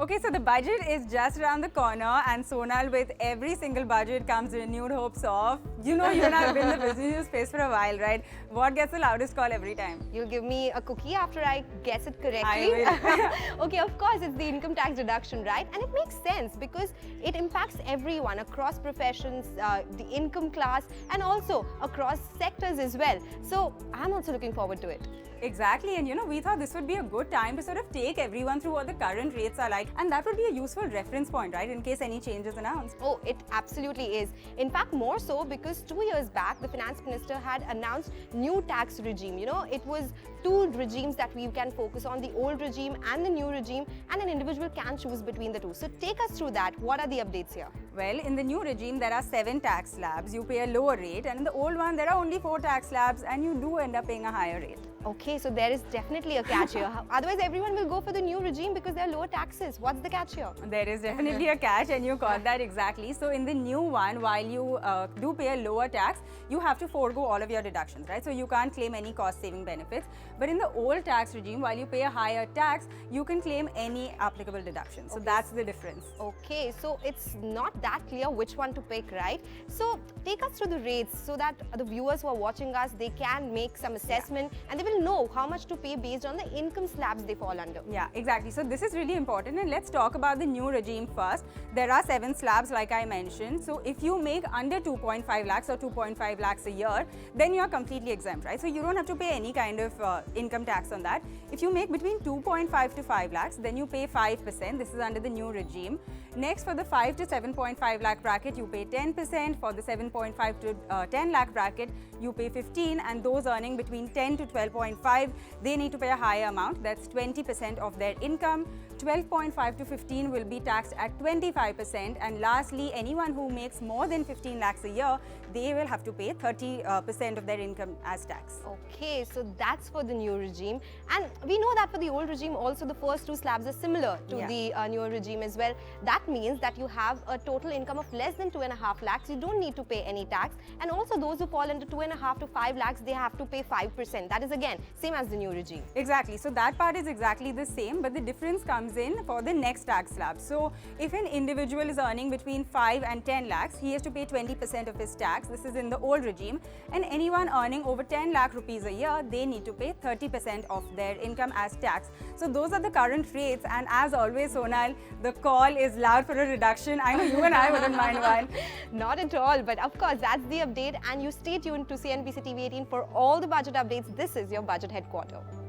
Okay, so the budget is just around the corner, and Sonal, with every single budget comes renewed hopes of, you know, you and I have been in the business space for a while, right? What gets the loudest call every time? You'll give me a cookie after I guess it correctly. I will. Okay, of course, it's the income tax deduction, right? And it makes sense because it impacts everyone across professions, the income class, and also across sectors as well. So I'm also looking forward to it. Exactly, and you know, we thought this would be a good time to sort of take everyone through what the current rates are like, and that would be a useful reference point, right, in case any change is announced. Oh, it absolutely is. In fact, more so because 2 years back, the finance minister had announced new tax regime. You know, it was two regimes that we can focus on, the old regime and the new regime, and an individual can choose between the two. So take us through that. What are the updates here? Well, in the new regime, there are 7 tax slabs. You pay a lower rate, and in the old one, there are only 4 tax slabs, and you do end up paying a higher rate. Okay, so there is definitely a catch here. Otherwise, everyone will go for the new regime because there are lower taxes. What's the catch here? There is definitely a catch, and you caught that exactly. So in the new one, while you do pay a lower tax, you have to forego all of your deductions, right? So you can't claim any cost-saving benefits. But in the old tax regime, while you pay a higher tax, you can claim any applicable deduction. So that's the difference. Okay, so it's not that clear which one to pick, right? So take us through the rates so that the viewers who are watching us, they can make some assessment and they will know how much to pay based on the income slabs they fall under. Yeah, exactly. So this is really important, and let's talk about the new regime first. There are 7 slabs like I mentioned. So if you make under 2.5 lakhs or 2.5 lakhs a year, then you are completely exempt, right? So you don't have to pay any kind of income tax on that. If you make between 2.5 to 5 lakhs, then you pay 5%. This is under the new regime. Next, for the 5 to 7.5 lakh bracket, you pay 10%. For the 7.5 to 10 lakh bracket, you pay 15%, and those earning between 10 to 12.5, they need to pay a higher amount. That's 20% of their income. 12.5 to 15 will be taxed at 25%, and lastly, anyone who makes more than 15 lakhs a year, they will have to pay 30% of their income as tax. Okay, so that's for the new regime, and we know that for the old regime also the first 2 slabs are similar to the newer regime as well. That means that you have a total income of less than 2.5 lakhs, you don't need to pay any tax, and also those who fall into 2.5 to 5 lakhs, they have to pay 5%. That is again same as the new regime. Exactly. So that part is exactly the same, but the difference comes in for the next tax slab. So if an individual is earning between 5 and 10 lakhs, he has to pay 20% of his tax. This is in the old regime. And anyone earning over 10 lakh rupees a year, they need to pay 30% of their income as tax. So those are the current rates, and as always, Sonal, the call is loud for a reduction. I know you and I wouldn't mind one. Not at all, but of course that's the update, and you stay tuned to CNBC TV 18 for all the budget updates. This is your budget headquarters.